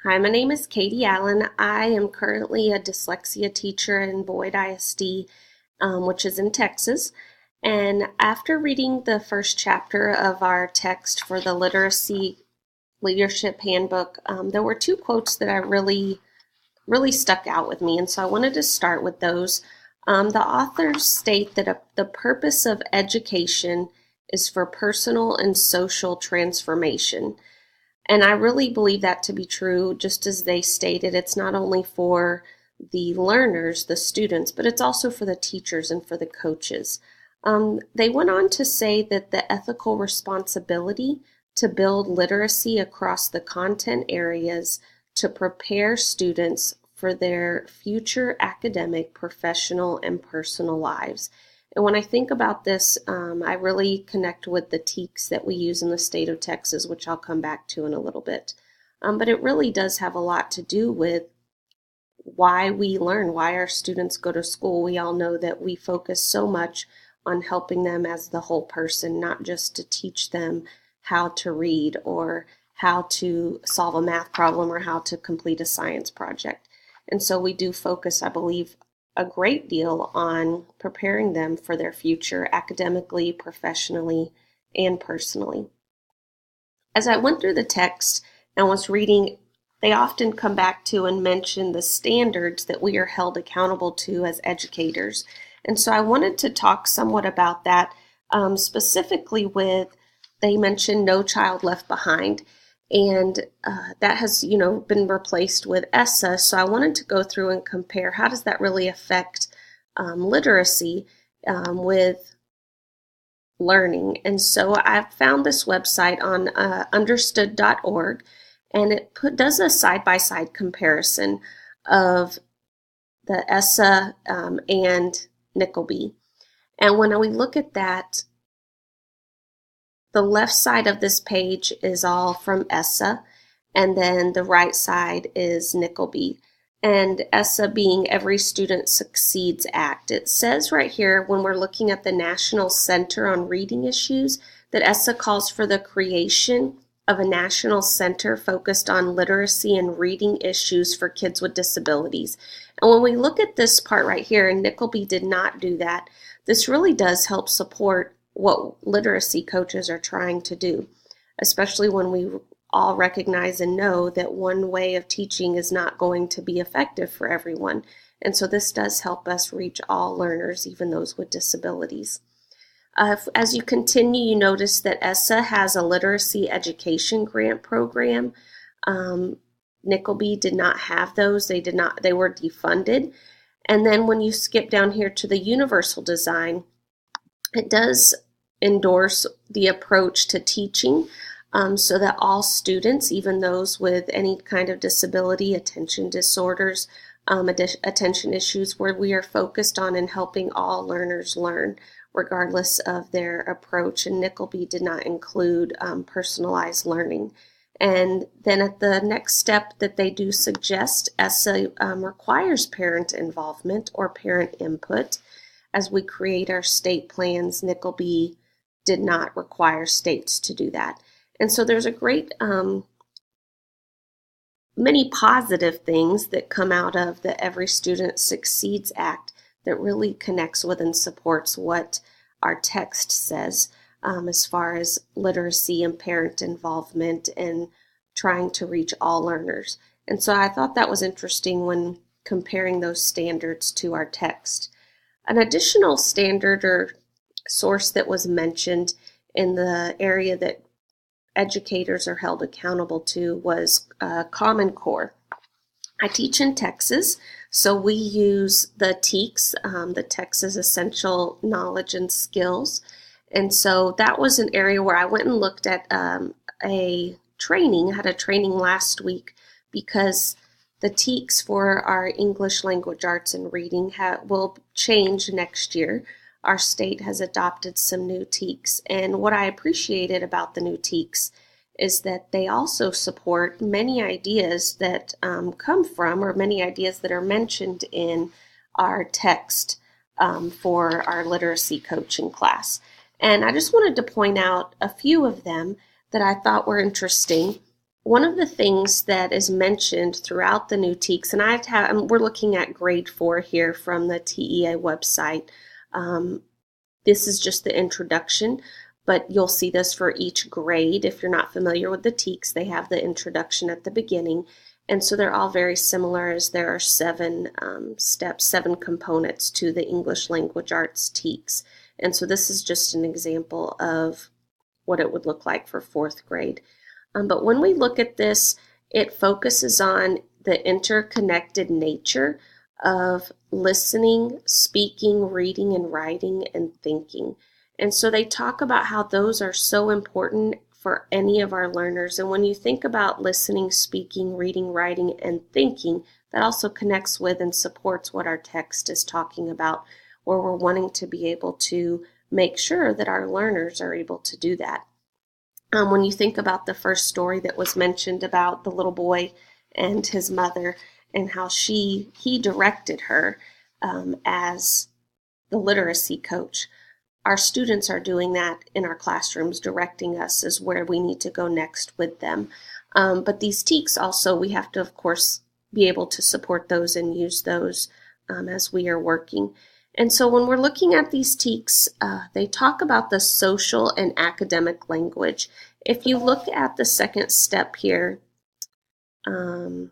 Hi, my name is Katy Allen. I am currently a dyslexia teacher in Boyd ISD, which is in Texas. And after reading the first chapter of our text for the Literacy Leadership Handbook, there were two quotes that I really stuck out with me. And so I wanted to start with those. The authors state that the purpose of education is for personal and social transformation. And I really believe that to be true, just as they stated. It's not only for the learners, the students, but it's also for the teachers and for the coaches. They went on to say that the ethical responsibility to build literacy across the content areas to prepare students for their future academic, professional, and personal lives. And when I think about this, I really connect with the TEKS that we use in the state of Texas, which I'll come back to in a little bit. But it really does have a lot to do with why we learn, why our students go to school. We all know that we focus so much on helping them as the whole person, not just to teach them how to read or how to solve a math problem or how to complete a science project. And so we do focus, I believe, a great deal on preparing them for their future academically, professionally, and personally. As I went through the text and was reading, they often come back to and mention the standards that we are held accountable to as educators. And so I wanted to talk somewhat about that, specifically with, they mentioned No Child Left Behind. And that has, been replaced with ESSA. So I wanted to go through and compare how does that really affect literacy with learning. And so I found this website on understood.org, and it does a side-by-side comparison of the ESSA and Nickleby. And when we look at that, the left side of this page is all from ESSA, and then the right side is Nickleby. And ESSA being Every Student Succeeds Act. It says right here, when we're looking at the National Center on Reading Issues, that ESSA calls for the creation of a national center focused on literacy and reading issues for kids with disabilities. And when we look at this part right here, and Nickleby did not do that, this really does help support what literacy coaches are trying to do, especially when we all recognize and know that one way of teaching is not going to be effective for everyone. And so this does help us reach all learners, even those with disabilities. As you continue, you notice that ESSA has a literacy education grant program. Nickleby did not have those. They were defunded. And then when you skip down here to the universal design, it does endorse the approach to teaching so that all students, even those with any kind of disability, attention disorders, attention issues, where we are focused on and helping all learners learn regardless of their approach. And Nickleby did not include personalized learning. And then at the next step that they do suggest, ESSA requires parent involvement or parent input. As we create our state plans, Nickleby did not require states to do that. And so there's a great many positive things that come out of the Every Student Succeeds Act that really connects with and supports what our text says as far as literacy and parent involvement and trying to reach all learners. And so I thought that was interesting when comparing those standards to our text. An additional standard or source that was mentioned in the area that educators are held accountable to was Common Core. I teach in Texas, so we use the TEKS, the Texas Essential Knowledge and Skills. And so that was an area where I went and looked at a training. I had a training last week because the TEKS for our English language arts and reading will change next year. Our state has adopted some new TEKS, and what I appreciated about the new TEKS is that they also support many ideas that come from, or many ideas that are mentioned in our text for our literacy coaching class. And I just wanted to point out a few of them that I thought were interesting. One of the things that is mentioned throughout the new TEKS, and we're looking at grade 4 here from the TEA website. This is just the introduction, but you'll see this for each grade. If you're not familiar with the TEKS, they have the introduction at the beginning. And so they're all very similar, as there are 7 steps, 7 components to the English Language Arts TEKS. And so this is just an example of what it would look like for 4th grade. But when we look at this, it focuses on the interconnected nature of listening, speaking, reading, and writing, and thinking. And so they talk about how those are so important for any of our learners. And when you think about listening, speaking, reading, writing, and thinking, that also connects with and supports what our text is talking about, where we're wanting to be able to make sure that our learners are able to do that. When you think about the first story that was mentioned about the little boy and his mother, and how he directed her as the literacy coach, our students are doing that in our classrooms, directing us as where we need to go next with them. But these TEKS also, we have to, of course, be able to support those and use those as we are working. And so when we're looking at these TEKS, they talk about the social and academic language. If you look at the second step here, here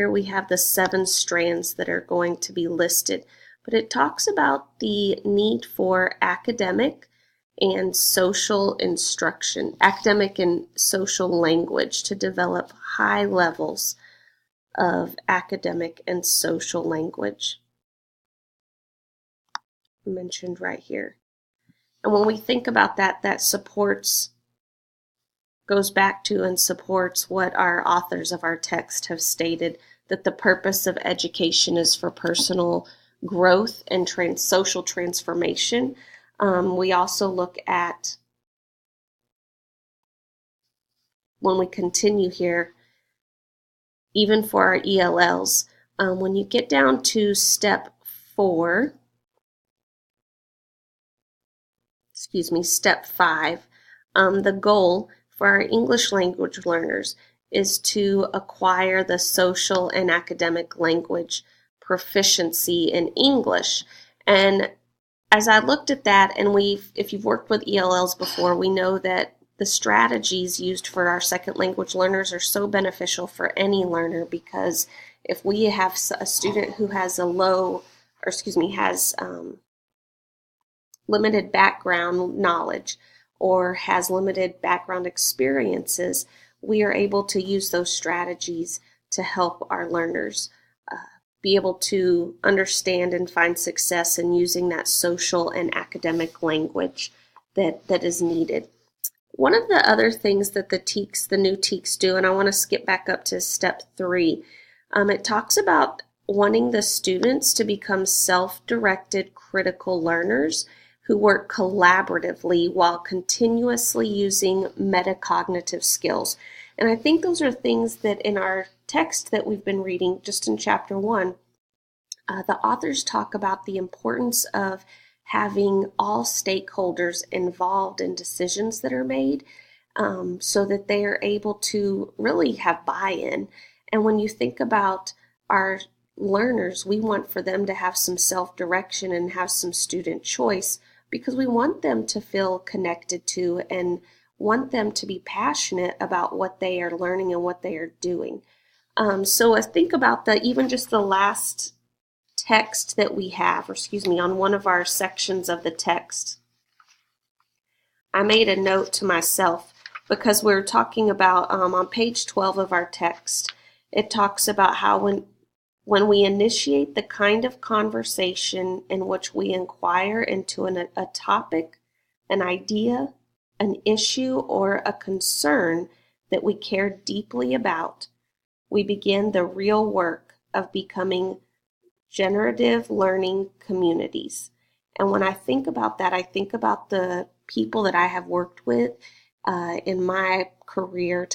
we have the 7 strands that are going to be listed. But it talks about the need for academic and social instruction, academic and social language, to develop high levels of academic and social language. Mentioned right here. And when we think about that, that goes back to and supports what our authors of our text have stated, that the purpose of education is for personal growth and social transformation. We also look at, when we continue here, even for our ELLs, when you get down to step 5, the goal for our English language learners is to acquire the social and academic language proficiency in English. And as I looked at that, and if you've worked with ELLs before, we know that the strategies used for our second language learners are so beneficial for any learner, because if we have a student who has limited background knowledge or has limited background experiences, we are able to use those strategies to help our learners be able to understand and find success in using that social and academic language that is needed. One of the other things that the new TEKS do, and I want to skip back up to step 3, it talks about wanting the students to become self-directed critical learners who work collaboratively while continuously using metacognitive skills. And I think those are things that in our text that we've been reading, just in chapter 1, the authors talk about the importance of having all stakeholders involved in decisions that are made, so that they are able to really have buy-in. And when you think about our learners, we want for them to have some self-direction and have some student choice, because we want them to feel connected to and want them to be passionate about what they are learning and what they are doing. So I think about even just the last text that we have, on one of our sections of the text, I made a note to myself, because we're talking about on page 12 of our text, it talks about how when we initiate the kind of conversation in which we inquire into a topic, an idea, an issue, or a concern that we care deeply about, we begin the real work of becoming generative learning communities. And when I think about that, I think about the people that I have worked with in my career,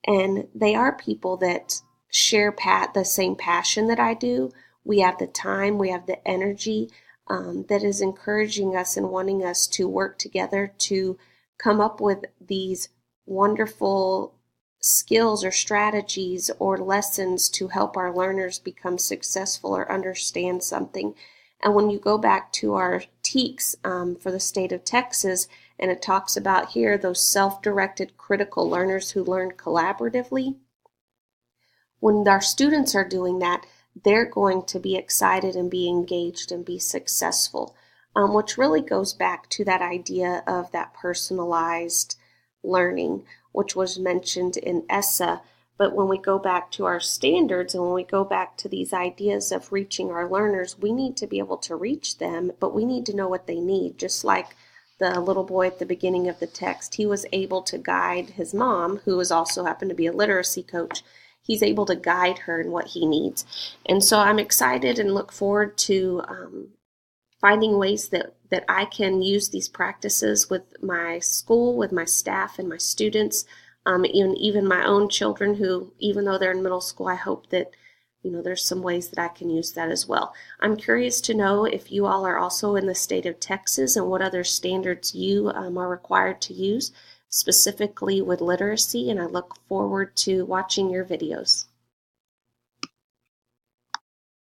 and they are people that share the same passion that I do. We have the time, we have the energy that is encouraging us and wanting us to work together to come up with these wonderful skills or strategies or lessons to help our learners become successful or understand something. And when you go back to our TEKS for the state of Texas, and it talks about here those self-directed critical learners who learn collaboratively, when our students are doing that, they're going to be excited and be engaged and be successful, which really goes back to that idea of that personalized learning, which was mentioned in ESSA. But when we go back to our standards and when we go back to these ideas of reaching our learners, we need to be able to reach them, but we need to know what they need. Just like the little boy at the beginning of the text, he was able to guide his mom, who was also happened to be a literacy coach. He's able to guide her in what he needs. And so I'm excited and look forward to finding ways that I can use these practices with my school, with my staff and my students, even my own children who, even though they're in middle school, I hope that there's some ways that I can use that as well. I'm curious to know if you all are also in the state of Texas and what other standards you are required to use, specifically with literacy, and I look forward to watching your videos.